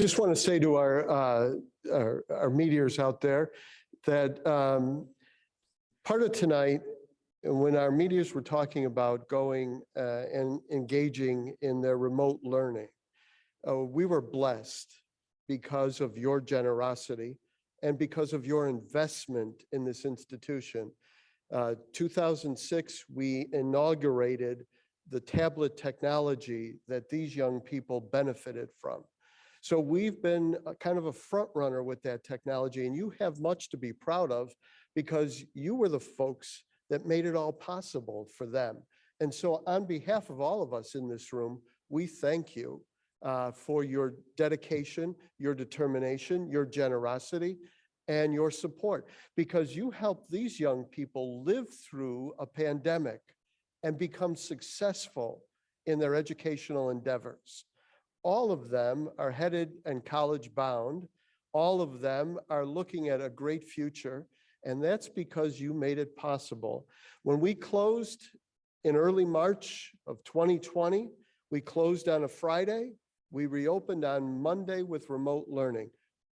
just want to say to our meteors out there that part of tonight, when our meteors were talking about going and engaging in their remote learning, we were blessed because of your generosity and because of your investment in this institution. 2006, we inaugurated the tablet technology that these young people benefited from. So we've been kind of a front runner with that technology, and you have much to be proud of because you were the folks that made it all possible for them. And so on behalf of all of us in this room, we thank you for your dedication, your determination, your generosity, and your support, because you helped these young people live through a pandemic and become successful in their educational endeavors. All of them are headed and college bound. All of them are looking at a great future, and that's because you made it possible. When we closed in early March of 2020, we closed on a Friday. We reopened on Monday with remote learning.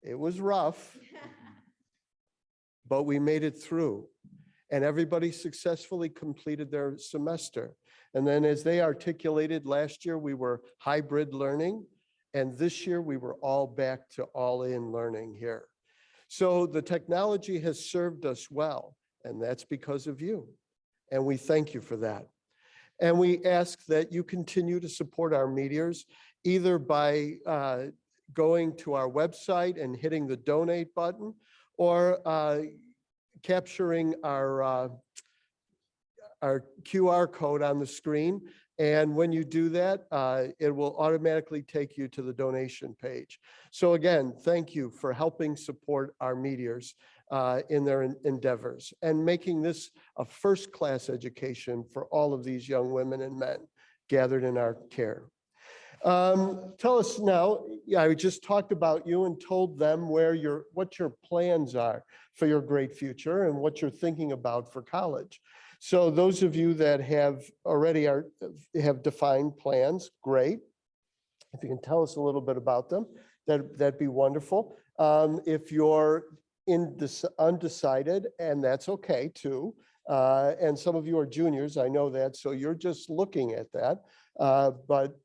It was rough, but we made it through. And everybody successfully completed their semester. And then as they articulated last year, we were hybrid learning. And this year we were all back to all-in learning here. So the technology has served us well, and that's because of you. And we thank you for that. And we ask that you continue to support our meteors, either by going to our website and hitting the donate button, or capturing our QR code on the screen. And when you do that, it will automatically take you to the donation page. So again, thank you for helping support our meteors in their endeavors and making this a first-class education for all of these young women and men gathered in our care. Tell us now, I just talked about you and told them what your plans are for your great future and what you're thinking about for college. So those of you that have defined plans, great. If you can tell us a little bit about them, that'd be wonderful. If you're undecided, and that's okay too, and some of you are juniors, I know that, so you're just looking at that. But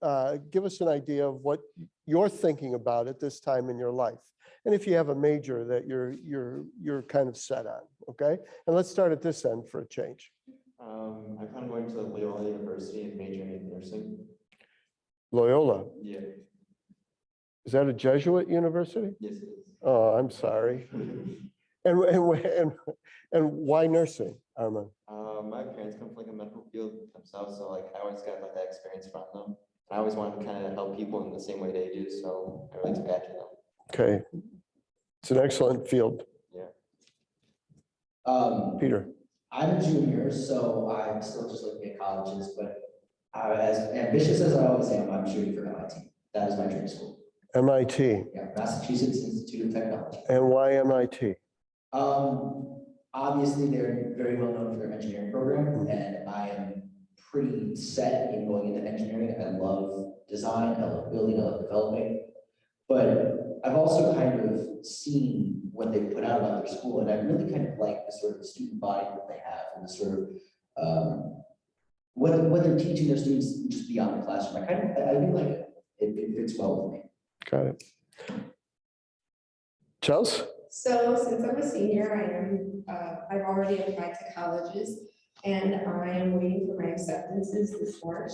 give us an idea of what you're thinking about at this time in your life. And if you have a major that you're kind of set on, okay? And let's start at this end for a change. I plan on going to Loyola University and majoring in nursing. Loyola? Yeah. Is that a Jesuit university? Yes, it is. Oh, I'm sorry. And why nursing, Armand? My parents come from like a medical field themselves, so like I always got like that experience from them. I always wanted to kind of help people in the same way they do, so I really took after them. Okay, it's an excellent field. Yeah. Peter. I'm a junior, so I'm still just looking at colleges, but as ambitious as I always am, I'm shooting for MIT. That is my dream school. MIT. Yeah, Massachusetts Institute of Technology. And why MIT? Obviously, they're very well known for their engineering program, and I am pretty set in going into engineering. I love design, I love building, I love developing, but I've also kind of seen what they put out about their school, and I really kind of like the sort of student body that they have, and the sort of what they're teaching their students just beyond the classroom. I do like it. It fits well with me. Got it. Chelsea? So since I'm a senior, I've already applied to colleges, and I am waiting for my acceptances this March.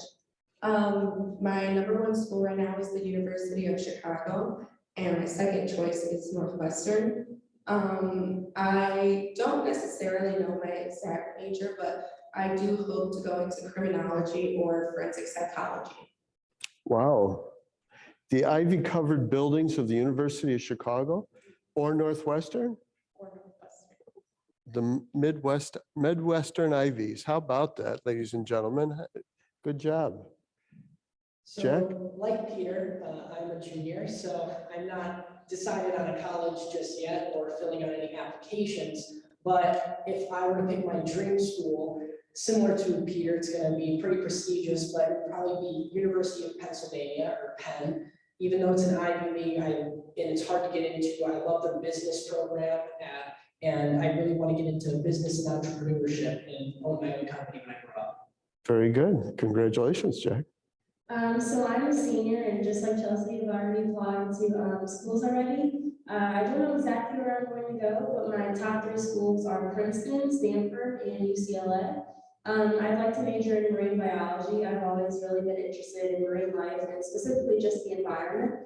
My #1 school right now is the University of Chicago, and my second choice is Northwestern. I don't necessarily know my exact major, but I do hope to go into criminology or forensic psychology. Wow. The ivy-covered buildings of the University of Chicago or Northwestern? Or Northwestern. The Midwestern Ivies. How about that, ladies and gentlemen? Good job. So, Jack? like Peter, I'm a junior, so I'm not decided on a college just yet or filling out any applications. But if I were to pick my dream school, similar to Peter, it's going to be pretty prestigious, but it would probably be University of Pennsylvania, or Penn, even though it's an Ivy League, and it's hard to get into, I love their business program. And I really want to get into business and entrepreneurship and own my own company when I grow up. Very good. Congratulations, Jack. So I'm a senior, and just like Chelsea, I've already applied to schools already. I don't know exactly where I'm going to go, but my top 3 schools are Princeton, Stanford, and UCLA. I'd like to major in marine biology. I've always really been interested in marine life and specifically just the environment.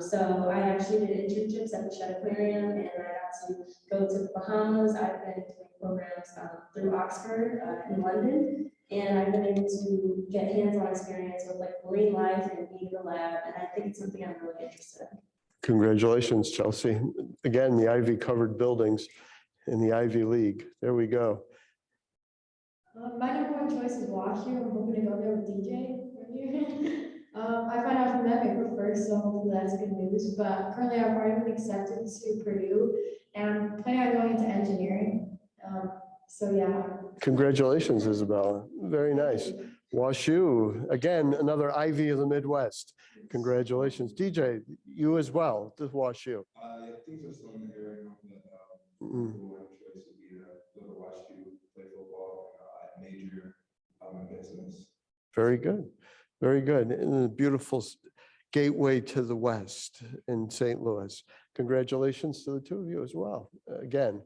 So I actually did internships at the Shedd Aquarium, and I got to go to the Bahamas. I've been doing programs through Oxford in London, and I've been able to get hands-on experience with like marine life and being in the lab, and I think it's something I'm really interested in. Congratulations, Chelsea. Again, the Ivy covered buildings in the Ivy League. There we go. My number 1 choice is WashU. I'm hoping to go there with DJ. I found out from them it preferred, so hopefully that's good news. But currently I've already been accepted to Purdue, and I'm planning on going into engineering. So yeah. Congratulations, Isabella. Very nice. WashU, again, another Ivy of the Midwest. Congratulations. DJ, you as well, to WashU. I think there's still in the area that Mm. one choice would be to go to WashU, play football, major in business. Very good. Very good. And a beautiful gateway to the West in St. Louis. Congratulations to the 2 of you as well. Again,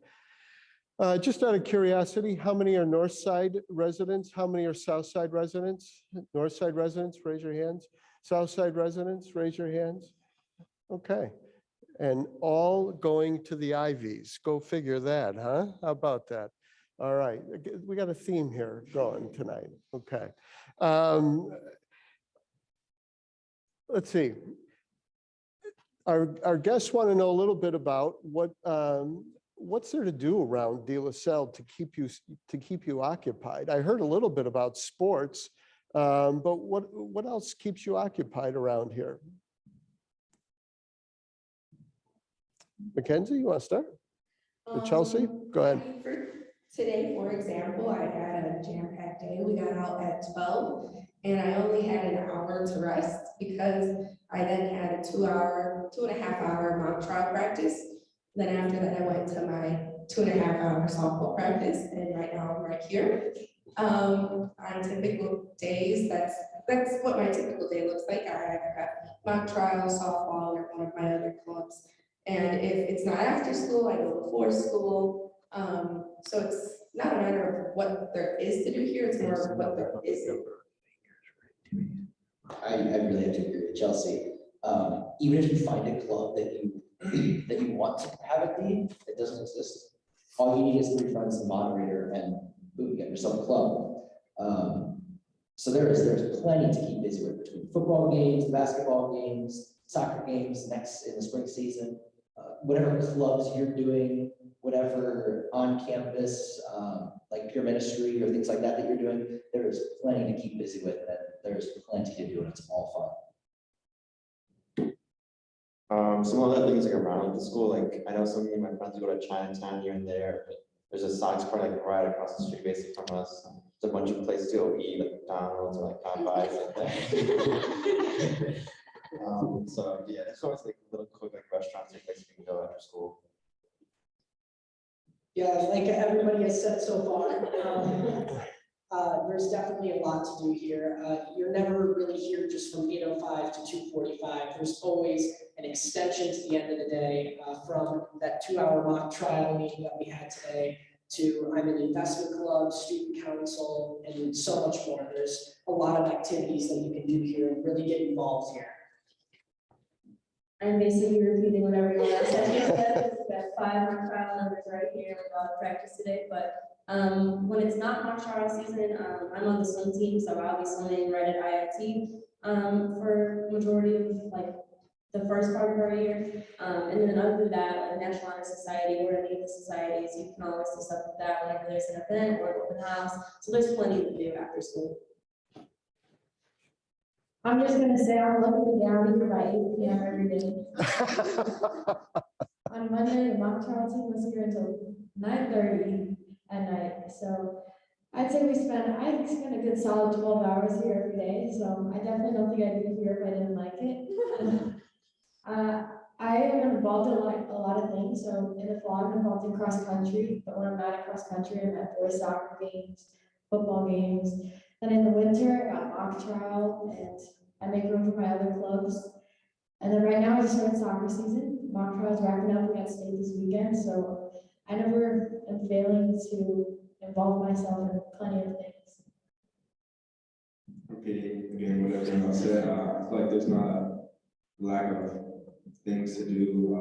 just out of curiosity, how many are North Side residents? How many are South Side residents? North Side residents, raise your hands. South Side residents, raise your hands. Okay. And all going to the Ivies. Go figure that, huh? How about that? All right. We got a theme here going tonight. Okay. Let's see. Our guests want to know a little bit about what's there to do around De La Salle to keep you occupied. I heard a little bit about sports, but what else keeps you occupied around here? Mackenzie, you want to start? Or Chelsea? Go ahead. Today, for example, I had a jam-packed day. We got out at 12, and I only had an hour to rest because I then had a 2.5 hour mock trial practice. Then after that, I went to my 2.5 hour softball practice, and right now I'm right here. On typical days, that's what my typical day looks like. I either have mock trial, softball, or one of my other clubs. And if it's not after school, I go before school. So it's not a matter of what there is to do here, it's more of what there isn't. I really have to agree with Chelsea. Even if you find a club that you want to have it be, it doesn't exist. All you need is 3 friends, the moderator, and boom, you get yourself a club. So there's plenty to keep busy with between football games, basketball games, soccer games next in the spring season, whatever clubs you're doing, whatever on campus, like peer ministry or things like that you're doing, there is plenty to keep busy with, and there's plenty to do, and it's all fun. Some other things like around the school, like I know some of my friends go to Chinatown here and there, but there's a Sox park like right across the street basically from us. There's a bunch of places to go eat, like McDonald's or like Popeyes like that. So yeah, there's always like little quick like restaurants or places you can go after school. Yeah, like everybody has said so far, there's definitely a lot to do here. You're never really here just from 8:05 to 2:45. There's always an extension to the end of the day, from that 2-hour mock trial meeting that we had today to I'm in investment club, student council, and so much more. There's a lot of activities that you can do here and really get involved here. I'm basically repeating what everyone else has said. We've got 5 mock trial numbers right here, a lot of practice today, but when it's not mock trial season, I'm on the swim team, so I'll be swimming right at IIT for majority of like the first part of our year. And then other than that, like National Honor Society or any of the societies, you can always do stuff with that whenever there's an event or an open house. So there's plenty to do after school. I'm just gonna say I'm looking to get out of here by 8 p.m. every day. On Monday, the mock trial team was here until 9:30 at night. So I spend a good solid 12 hours here every day, so I definitely don't think I'd be here if I didn't like it. I am involved in a lot of things. So in the fall, I'm involved in cross country, but when I'm not in cross country, I'm at boys soccer games, football games. Then in the winter, I got mock trial, and I make room for my other clubs. And then right now, I just started soccer season. Mock trial is wrapping up. We got state this weekend, so I never am failing to involve myself in plenty of things. Repeating again what everyone else said, I feel like there's not a lack of things to do.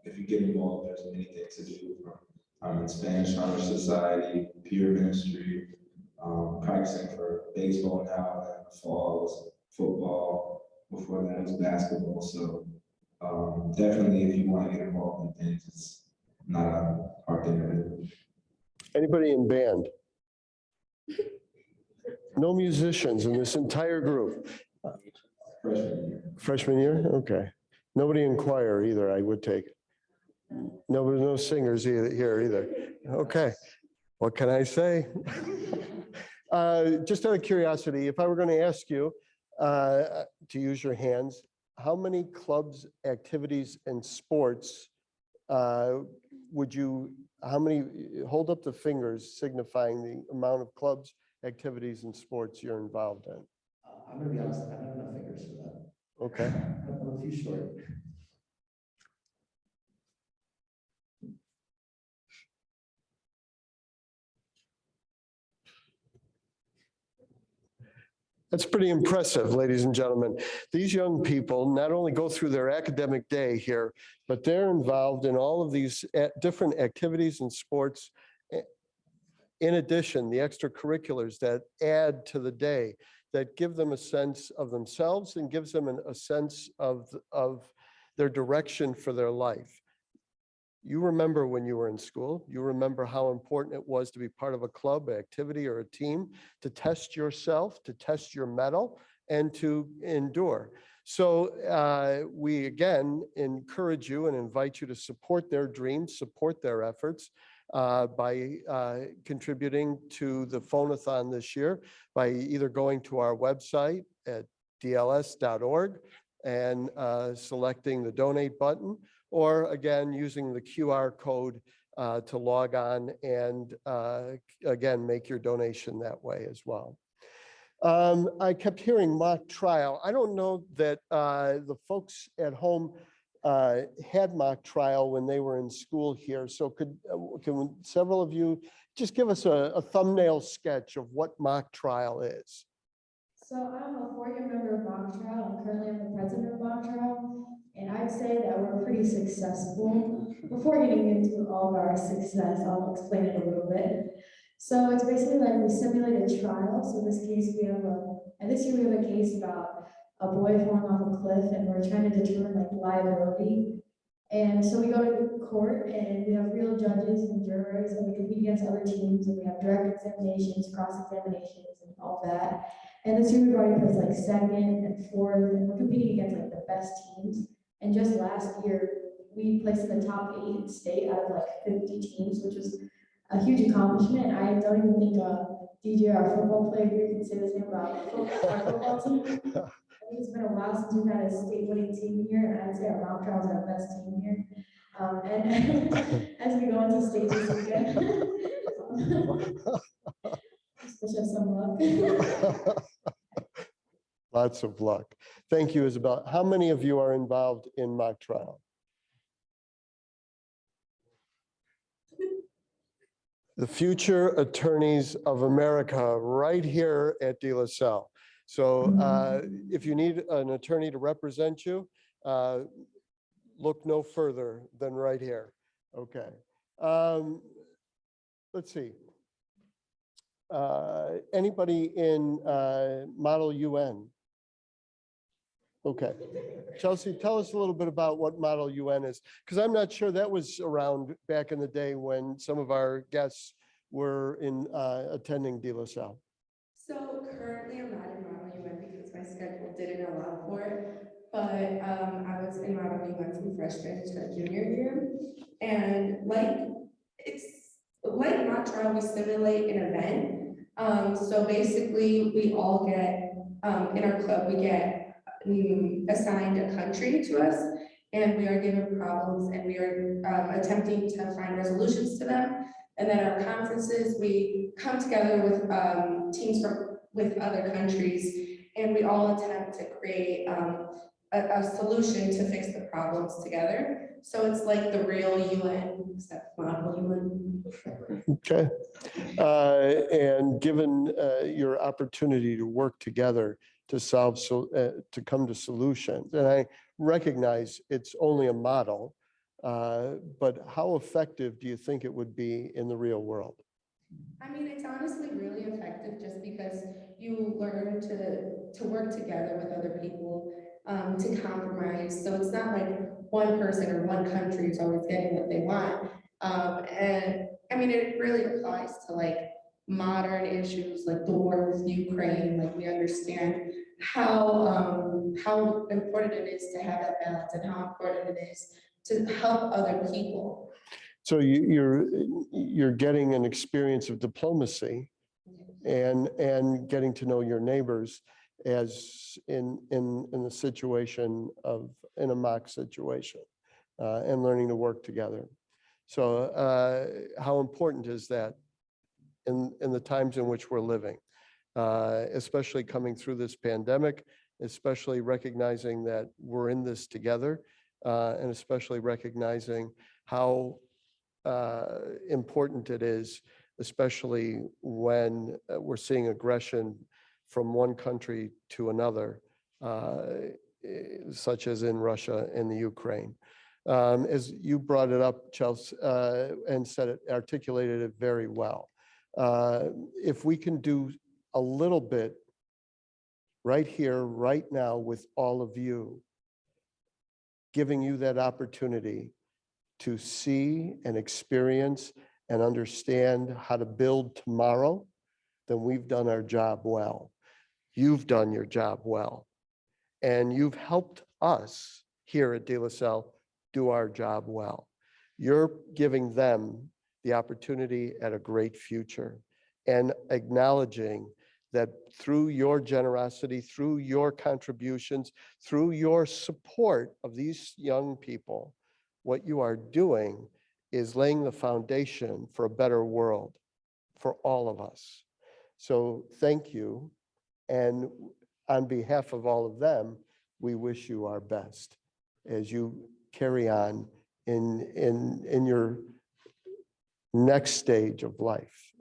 If you get involved, there's many things to do from in Spanish Honor Society, peer ministry, practicing for baseball now, and in the fall was football. Before that, it was basketball. So definitely, if you want to get involved in things, it's not a hard thing to do. Anybody in band? No musicians in this entire group. Freshman year. Freshman year? Okay. Nobody in choir either, I would take. Nobody, no singers here either. Okay. What can I say? Just out of curiosity, if I were going to ask you to use your hands, how many clubs, activities, and sports how many, hold up the fingers signifying the amount of clubs, activities, and sports you're involved in? I'm gonna be honest, I don't have enough fingers for that. Okay. I'm a few short. That's pretty impressive, ladies and gentlemen. These young people not only go through their academic day here, but they're involved in all of these different activities and sports. In addition, the extracurriculars that add to the day, that give them a sense of themselves and gives them a sense of their direction for their life. You remember when you were in school, you remember how important it was to be part of a club, activity, or a team, to test yourself, to test your mettle, and to endure. So we again encourage you and invite you to support their dreams, support their efforts by contributing to the Phonathon this year by either going to our website at dls.org and selecting the donate button, or again, using the QR code to log on and again, make your donation that way as well. I kept hearing mock trial. I don't know that the folks at home had mock trial when they were in school here. So can several of you just give us a thumbnail sketch of what mock trial is? So I'm a 4-year member of mock trial, and currently I'm the president of mock trial, and I'd say that we're pretty successful. Before getting into all of our success, I'll explain it a little bit. So it's basically like we simulate a trial. So in this case, this year we have a case about a boy falling off a cliff, and we're trying to determine like liability. And so we go to court, and we have real judges and jurors, and we compete against other teams, and we have direct examinations, cross-examinations, and all that. And this year we've already placed like 2nd and 4th, and we're competing against like the best teams. And just last year, we placed in the top 8 in state out of like 50 teams, which was a huge accomplishment. I don't even think DJ, our football player here, can say the same about our football team. I think it's been a while since we've had a state-winning team here, and I'd say our mock trial is our best team here. And as we go into state this weekend, just wish us some luck. Lots of luck. Thank you, Isabel. How many of you are involved in mock trial? The future attorneys of America right here at De La Salle. So if you need an attorney to represent you, look no further than right here. Okay. Let's see. Anybody in Model UN? Okay. Chelsea, tell us a little bit about what Model UN is, because I'm not sure that was around back in the day when some of our guests were attending De La Salle. So currently I'm not in Model UN because my schedule didn't allow for it, but I was in Model UN from freshman to junior year. And like mock trial, we simulate an event. So basically, we all get, in our club, we get assigned a country to us, and we are given problems, and we are attempting to find resolutions to them. And then our conferences, we come together with teams with other countries, and we all attempt to create a solution to fix the problems together. So it's like the real UN, except model UN. Okay. And given your opportunity to work together to solve, to come to solutions, and I recognize it's only a model, but how effective do you think it would be in the real world? I mean, it's honestly really effective just because you learn to work together with other people, to compromise. So it's not like one person or one country is always getting what they want. And I mean, it really applies to like modern issues like the war with Ukraine. Like we understand how important it is to have that balance and how important it is to help other people. So you're getting an experience of diplomacy and getting to know your neighbors as in the situation of, in a mock situation, and learning to work together. So how important is that in the times in which we're living, especially coming through this pandemic, especially recognizing that we're in this together, and especially recognizing how important it is, especially when we're seeing aggression from one country to another, such as in Russia and the Ukraine. As you brought it up, Chelsea, and said it, articulated it very well. If we can do a little bit right here, right now, with all of you, giving you that opportunity to see and experience and understand how to build tomorrow, then we've done our job well. You've done your job well. And you've helped us here at De La Salle do our job well. You're giving them the opportunity at a great future and acknowledging that through your generosity, through your contributions, through your support of these young people, what you are doing is laying the foundation for a better world for all of us. So thank you. And on behalf of all of them, we wish you our best as you carry on in your next stage of life.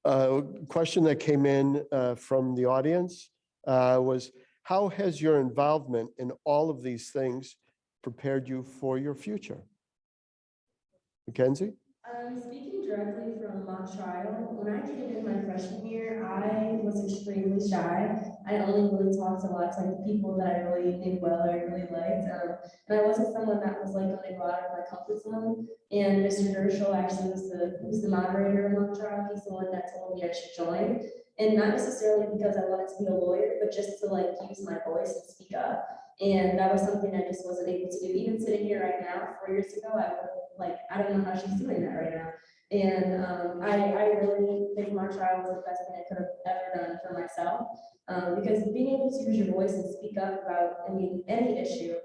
A question that came in from the audience was, how has your involvement in all of these things prepared you for your future? Mackenzie? Speaking directly from mock trial, when I came in my freshman year, I was extremely shy. I only really talked a lot to like people that I really did well or I really liked. And I wasn't someone that was like going to go out of my comfort zone. And Mr. Dershel actually was the moderator of mock trial. He's the one that told me I should join. And not necessarily because I wanted to be a lawyer, but just to like use my voice and speak up. And that was something I just wasn't able to do. Even sitting here right now, 4 years ago, I don't know how she's doing that right now. And I really think my trial was the best thing I could have ever done for myself. Because being able to use your voice and speak up about, any issue,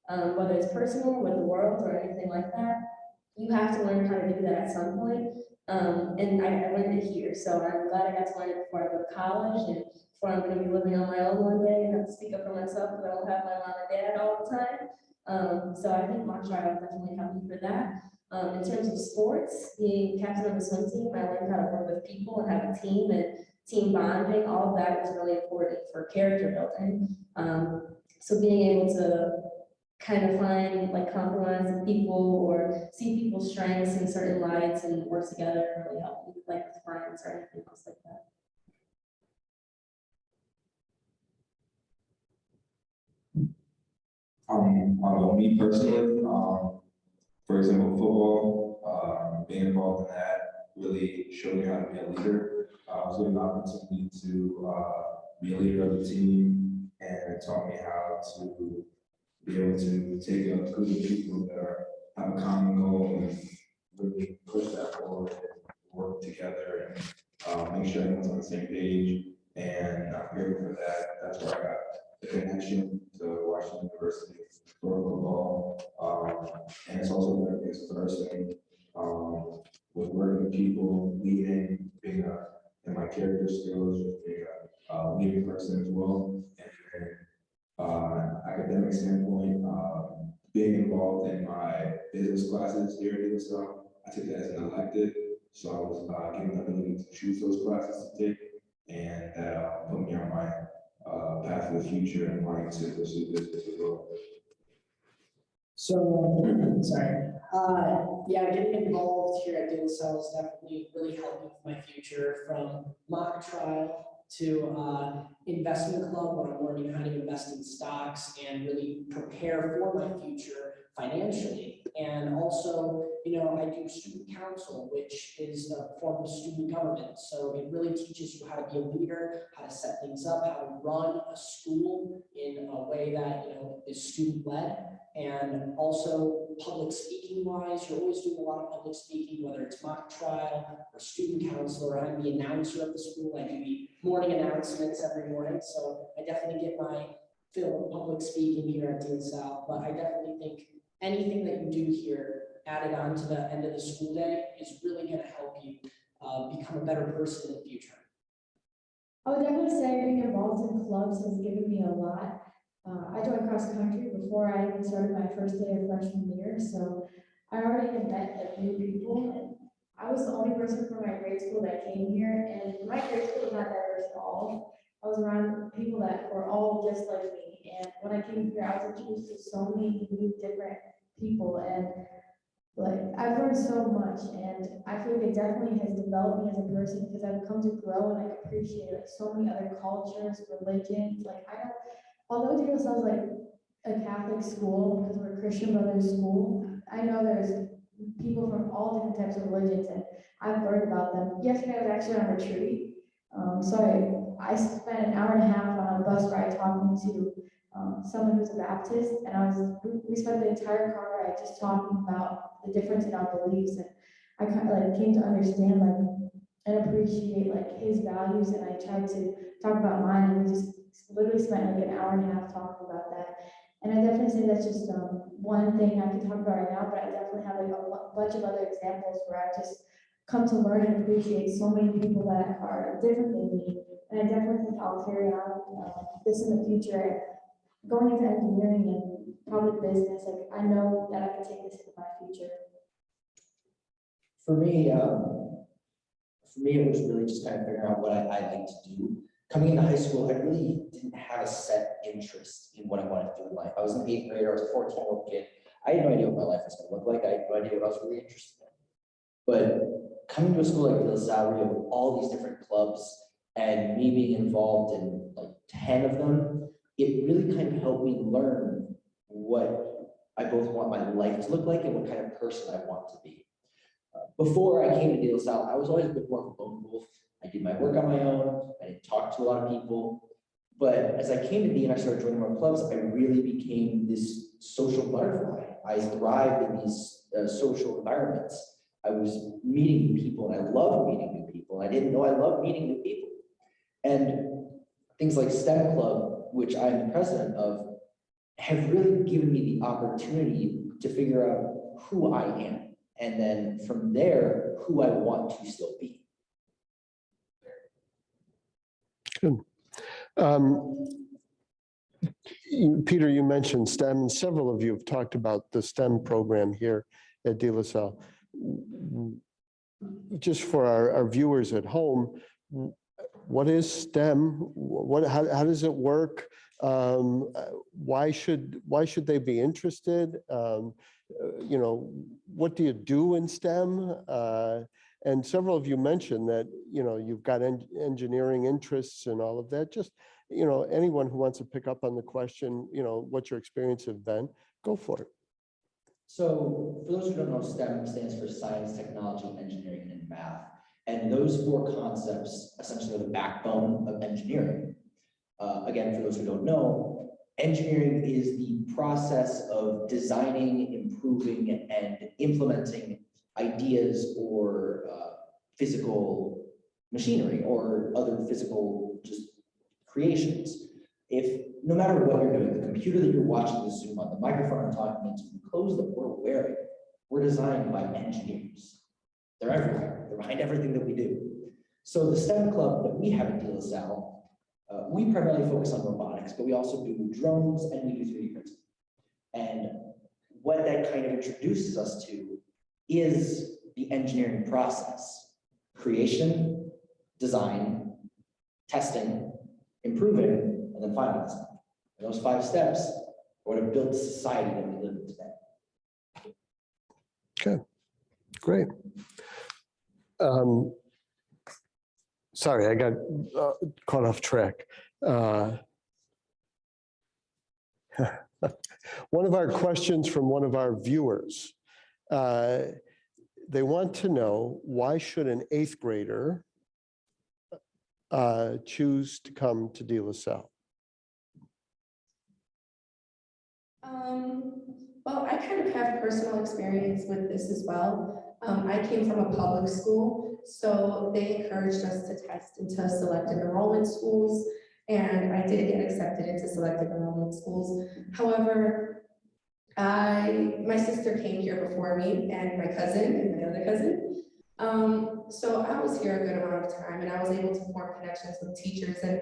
whether it's personal, with the world, or anything like that, you have to learn how to do that at some point. And I learned it here, so I'm glad I got to learn it before I go to college and before I'm going to be living on my own one day and have to speak up for myself because I don't have my mom and dad all the time. So I think mock trial definitely helped me for that. In terms of sports, being captain of the swim team, I learned how to work with people and have a team and team bonding. All of that was really important for character building. So being able to kind of find like compromise with people or see people's strengths in certain lights and work together really help me, like with friends or anything else like that. Me personally, for example, football, being involved in that really showed me how to be a leader. I was given the opportunity to be a leader of the team, and it taught me how to be able to take a group of people that have a common goal and really push that forward and work together and make sure everyone's on the same page. And I'm grateful for that. That's where I got the connection to Washington University for football. And it's also where I guess person with working with people, leading, being in my character skills, just being a leading person as well. And then academic standpoint, being involved in my business classes here at USL, I took that as an elective. So I was given the ability to choose those classes to take, and that put me on my path for the future and wanting to pursue business as well. So, sorry, yeah, getting involved here at Daily Cell has definitely really helped me with my future, from mock trial to investment club, where I'm learning how to invest in stocks and really prepare for my future financially. And also, you know, I do student council, which is a form of student government. So it really teaches you how to be a leader, how to set things up, how to run a school in a way that, you know, is student-led. And also public speaking wise, you're always doing a lot of public speaking, whether it's mock trial or student council, or I'm the announcer of the school. I do the morning announcements every morning. So I definitely get my fill of public speaking here at DSL, but I definitely think anything that you do here added on to the end of the school day is really going to help you become a better person in the future. I would definitely say being involved in clubs has given me a lot. I joined cross country before I even started my first day of freshman year, so I already had met like new people, and I was the only person from my grade school that came here, and my grade school was not diverse at all. I was around people that were all just like me, and when I came here, I was introduced to so many new different people, and like I've learned so much, and I feel like it definitely has developed me as a person, because I've come to grow and like appreciate like so many other cultures, religions. Like I don't, although DSL sounds like a Catholic school because we're a Christian Brothers school, I know there's people from all different types of religions, and I've learned about them. Yesterday I was actually on a retreat, so I spent an hour and a half on a bus ride talking to someone who's a Baptist, and we spent the entire car ride just talking about the difference in our beliefs, and I kind of like came to understand like and appreciate like his values, and I tried to talk about mine, and we just literally spent like an hour and a half talking about that. And I definitely say that's just one thing I can talk about right now, but I definitely have like a bunch of other examples where I've just come to learn and appreciate so many people that are different than me. And I definitely think I'll carry on this in the future, going into engineering and public business. Like I know that I can take this into my future. For me, it was really just kind of figuring out what I like to do. Coming into high school, I really didn't have a set interest in what I wanted to do in life. I was an 8th grader, I was a 14-year-old kid. I had no idea what my life was going to look like. I had no idea what I was really interested in. But coming to a school like DSL with all these different clubs and me being involved in like 10 of them, it really kind of helped me learn what I both want my life to look like and what kind of person I want to be. Before I came to DSL, I was always a bit more of a lone wolf. I did my work on my own. I didn't talk to a lot of people. But as I came to D and I started joining more clubs, I really became this social butterfly. I thrived in these social environments. I was meeting new people, and I loved meeting new people. I didn't know I loved meeting new people. And things like STEM Club, which I'm the president of, have really given me the opportunity to figure out who I am. And then from there, who I want to still be. Good. Peter, you mentioned STEM, and several of you have talked about the STEM program here at De La Salle. Just for our viewers at home, what is STEM? How does it work? Why should they be interested? You know, what do you do in STEM? And several of you mentioned that, you know, you've got engineering interests and all of that. Just, you know, anyone who wants to pick up on the question, you know, what your experience have been, go for it. So for those who don't know, STEM stands for science, technology, engineering, and math. And those 4 concepts essentially are the backbone of engineering. Again, for those who don't know, engineering is the process of designing, improving, and implementing ideas or physical machinery or other physical just creations. If no matter what you're doing, the computer that you're watching the Zoom on, the microphone I'm talking into, the clothes that we're wearing, were designed by engineers. They're everywhere. They're behind everything that we do. So the STEM club that we have at De La Salle, we primarily focus on robotics, but we also do drones and we do 3D printing. And what that kind of introduces us to is the engineering process: creation, design, testing, improving, and then finalizing. And those 5 steps are what have built the society that we live in today. Okay, great. Sorry, I got caught off track. One of our questions from one of our viewers, they want to know, why should an 8th grader choose to come to De La Salle? Well, I kind of have personal experience with this as well. I came from a public school, so they encouraged us to test into selective enrollment schools, and I did get accepted into selective enrollment schools. However, my sister came here before me, and my cousin and my other cousin. So I was here a good amount of time, and I was able to form connections with teachers and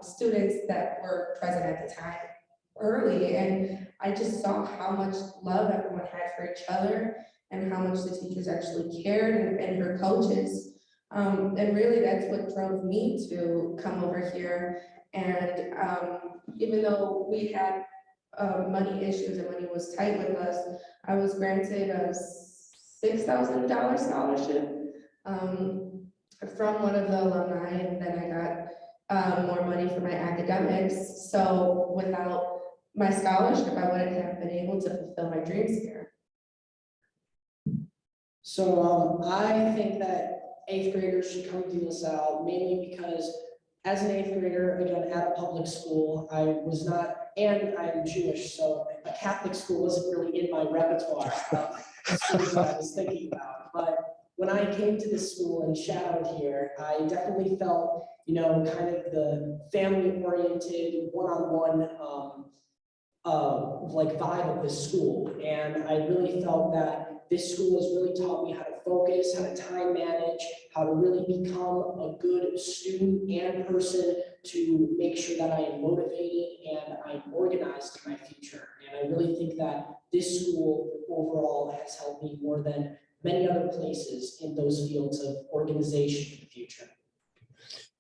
students that were present at the time early, and I just saw how much love everyone had for each other and how much the teachers actually cared, and her coaches. And really that's what drove me to come over here. And even though we had money issues and money was tight with us, I was granted a $6,000 scholarship from one of the alumni, and then I got more money for my academics. So without my scholarship, I wouldn't have been able to fulfill my dreams here. So I think that 8th graders should come to De La Salle, mainly because as an 8th grader, again, at a public school, I was not, and I'm Jewish, so a Catholic school wasn't really in my repertoire of schools that I was thinking about. But when I came to this school and shadowed here, I definitely felt, kind of the family-oriented, one-on-one like vibe of this school. And I really felt that this school has really taught me how to focus, how to time manage, how to really become a good student and person, to make sure that I am motivated and I'm organized in my future. And I really think that this school overall has helped me more than many other places in those fields of organization for the future.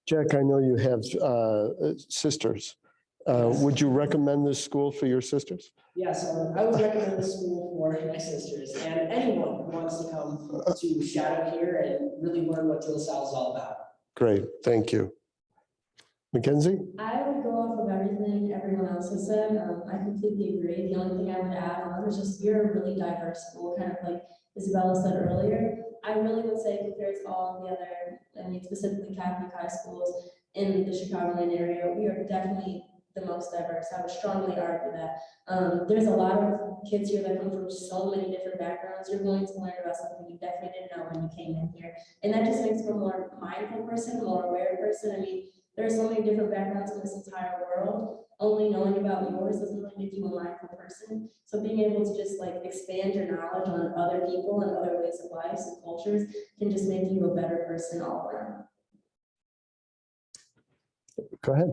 Jack, I know you have sisters. Yes. Would you recommend this school for your sisters? Yes, I would recommend this school for my sisters and anyone who wants to come to shadow here and really learn what De La Salle is all about. Great, thank you. Mackenzie? I would go off of everything everyone else has said. I completely agree. The only thing I would add on is just we're a really diverse school, kind of like Isabella said earlier. I really would say compared to all the other, specifically Catholic high schools in the Chicagoland area, we are definitely the most diverse. I would strongly argue that. There's a lot of kids here that come from so many different backgrounds. You're going to learn about something you definitely didn't know when you came in here. And that just makes you a more mindful person, a more aware person. There are so many different backgrounds in this entire world. Only knowing about yours doesn't really make you a mindful person. So being able to just expand your knowledge on other people and other ways of life and cultures can just make you a better person all around. Go ahead.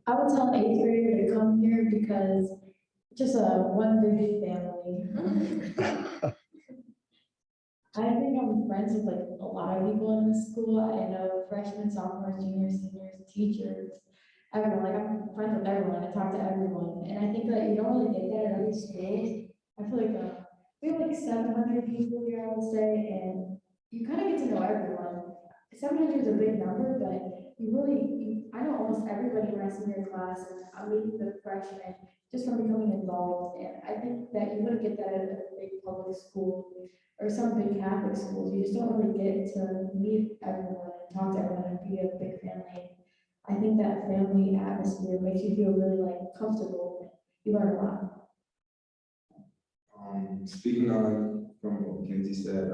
I would tell an 8th grader to come here because just one big family. I think I'm friends with a lot of people in this school. I know freshmen, sophomores, juniors, seniors, teachers, everyone. I'm friends with everyone. I talk to everyone, and I think that you don't really get that at other schools. I feel like we have 700 people here, I would say, and you kind of get to know everyone. 700 is a big number, but I know almost everybody when I see your class, and I'm meeting the freshmen just from becoming involved. And I think that you wouldn't get that at a big public school or some big Catholic schools. You just don't really get to meet everyone and talk to everyone and be a big family. I think that family atmosphere makes you feel really comfortable. You learn a lot. Speaking on from what Mackenzie said,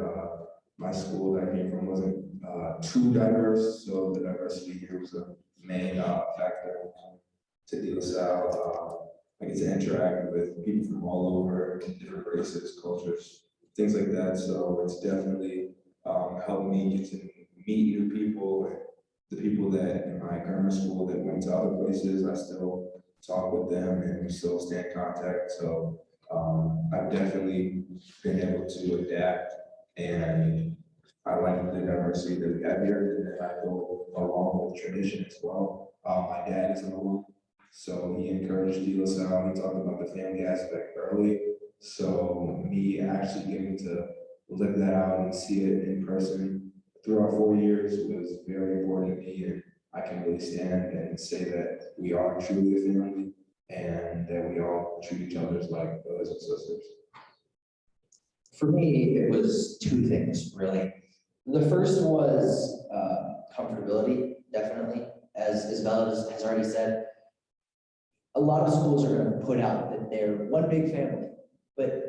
my school that I came from wasn't too diverse, so the diversity here was a main factor to De La Salle. I get to interact with people from all over, different races, cultures, things like that. So it's definitely helped me get to meet new people. And the people that in my grammar school that went to other places, I still talk with them and we still stay in contact. So I've definitely been able to adapt, and I like the diversity that we have here, and then I go along with tradition as well. My dad is an alum, so he encouraged De La Salle. He talked about the family aspect early. So me actually getting to live that out and see it in person throughout 4 years was very important to me, and I can really stand and say that we are truly a family and that we all treat each other like brothers and sisters. For me, it was two things, really. The first was comfortability, definitely. As Bella has already said, a lot of schools are going to put out that they're one big family, but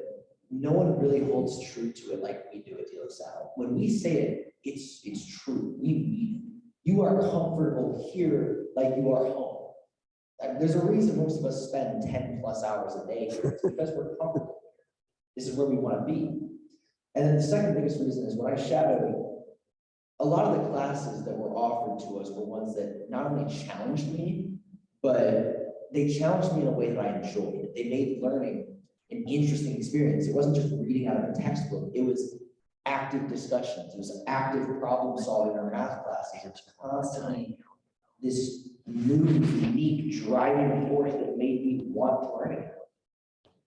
no one really holds true to it like we do at De La Salle. When we say it, it's true. We mean it. You are comfortable here like you are home. And there's a reason most of us spend 10+ hours a day here. It's because we're comfortable. This is where we want to be. And then the second biggest reason is when I shadowed, a lot of the classes that were offered to us were ones that not only challenged me, but they challenged me in a way that I enjoyed. They made learning an interesting experience. It wasn't just reading out of a textbook. It was active discussions. It was active problem solving in our math classes. It was constantly this new, unique driving force that made me want to learn it.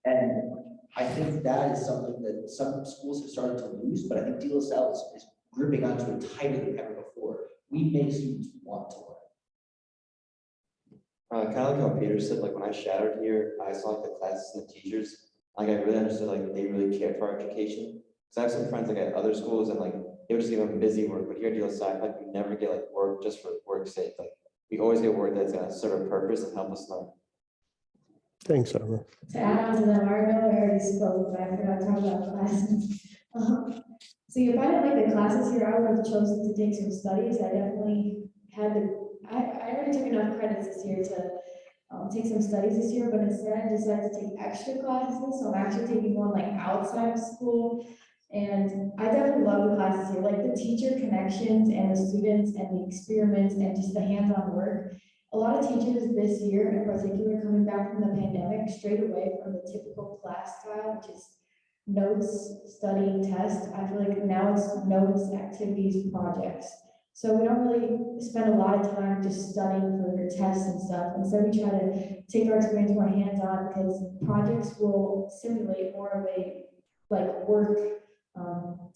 And I think that is something that some schools have started to lose, but I think De La Salle is gripping onto it tighter than ever before. We make students want to learn. Kind of like how Peter said, like when I shadowed here, I saw like the classes and the teachers, like I really understood like they really cared for our education. Because I have some friends like at other schools and like they would just give them busy work, but here at De La Salle, like we never get like work just for work's sake. Like we always get work that's gonna serve a purpose and help us learn. Thanks, Emma. To add on to that, I know I already spoke, but I forgot to talk about classes. So if I didn't like the classes here, I would have chosen to take some studies. I definitely had I already took enough credits this year to take some studies this year, but instead I decided to take extra classes. So I'm actually taking one like outside of school. And I definitely love the classes here, like the teacher connections and the students and the experiments and just the hands-on work. A lot of teachers this year in particular coming back from the pandemic straight away from the typical class style, which is notes, studying, test. I feel like now it's notes, activities, projects. So we don't really spend a lot of time just studying for tests and stuff. Instead, we try to take our experience more hands-on because projects will simulate more of a like work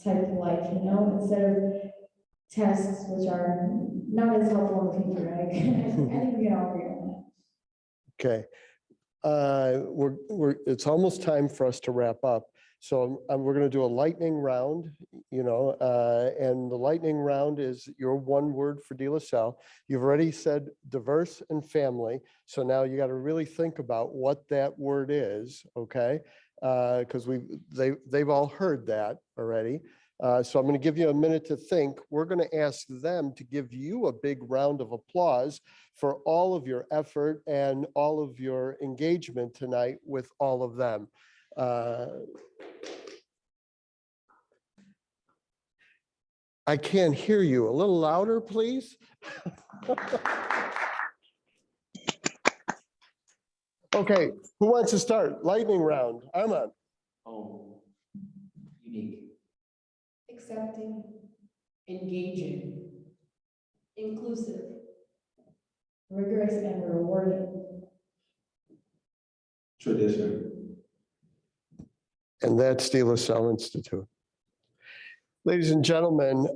type of life, you know, instead of tests, which are not as helpful in the future. I think we can all agree on that. Okay. It's almost time for us to wrap up. So we're going to do a lightning round, you know, and the lightning round is your one word for De La Salle. You've already said diverse and family. So now you got to really think about what that word is, okay? Because they've all heard that already. So I'm going to give you a minute to think. We're going to ask them to give you a big round of applause for all of your effort and all of your engagement tonight with all of them. I can't hear you. A little louder, please. Okay, who wants to start? Lightning round. Armand. Oh, unique. Accepting, Engaging, inclusive, Rigorous and rewarding. Tradition. And that's De La Salle Institute. Ladies and gentlemen,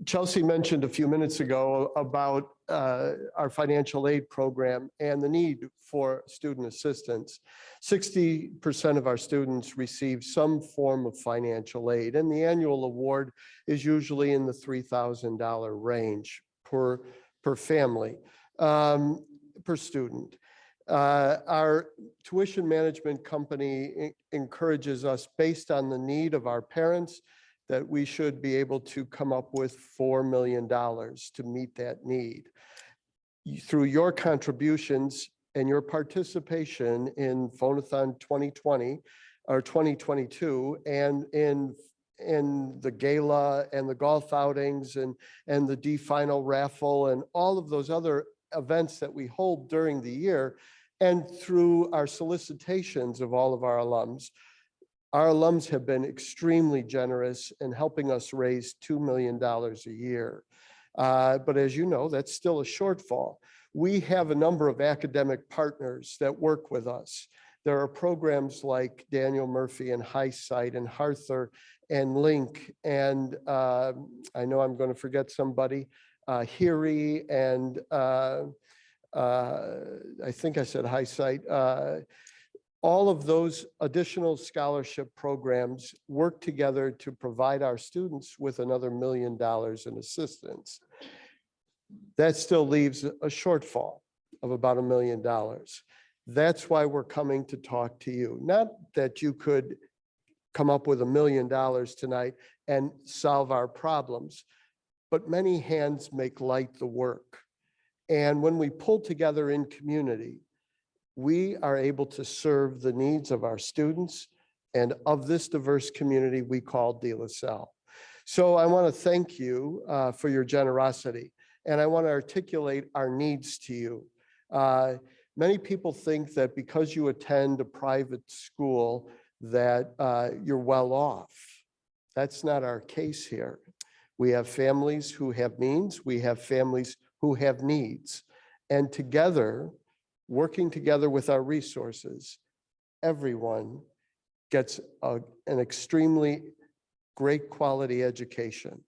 Chelsea mentioned a few minutes ago about our financial aid program and the need for student assistance. 60% of our students receive some form of financial aid, and the annual award is usually in the $3,000 range per family, per student. Our tuition management company encourages us based on the need of our parents that we should be able to come up with $4 million to meet that need. Through your contributions and your participation in Phonathon 2020 or 2022 and in the gala and the golf outings and the D final raffle and all of those other events that we hold during the year, and through our solicitations of all of our alums have been extremely generous in helping us raise $2 million a year. But as you know, that's still a shortfall. We have a number of academic partners that work with us. There are programs like Daniel Murphy and Highsight and Harther and Link, and I know I'm going to forget somebody, Heary, and I think I said Highsight. All of those additional scholarship programs work together to provide our students with another $1 million in assistance. That still leaves a shortfall of about $1 million. That's why we're coming to talk to you. Not that you could come up with $1 million tonight and solve our problems, but many hands make light the work. And when we pull together in community, we are able to serve the needs of our students and of this diverse community we call De La Salle. So I want to thank you for your generosity, and I want to articulate our needs to you. Many people think that because you attend a private school that you're well off. That's not our case here. We have families who have means, we have families who have needs, and together, working together with our resources, everyone gets an extremely great quality education.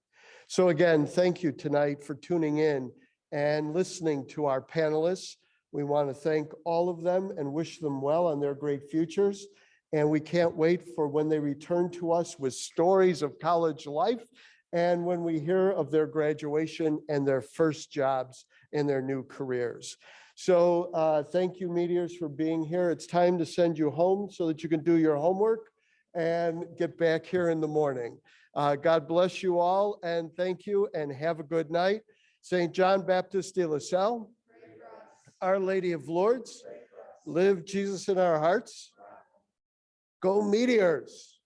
So again, thank you tonight for tuning in and listening to our panelists. We want to thank all of them and wish them well on their great futures. And we can't wait for when they return to us with stories of college life and when we hear of their graduation and their first jobs in their new careers. So thank you, Meteors, for being here. It's time to send you home so that you can do your homework and get back here in the morning. God bless you all, and thank you, and have a good night. St. John Baptist de La Salle, Our Lady of Lourdes, live Jesus in our hearts. Go Meteors.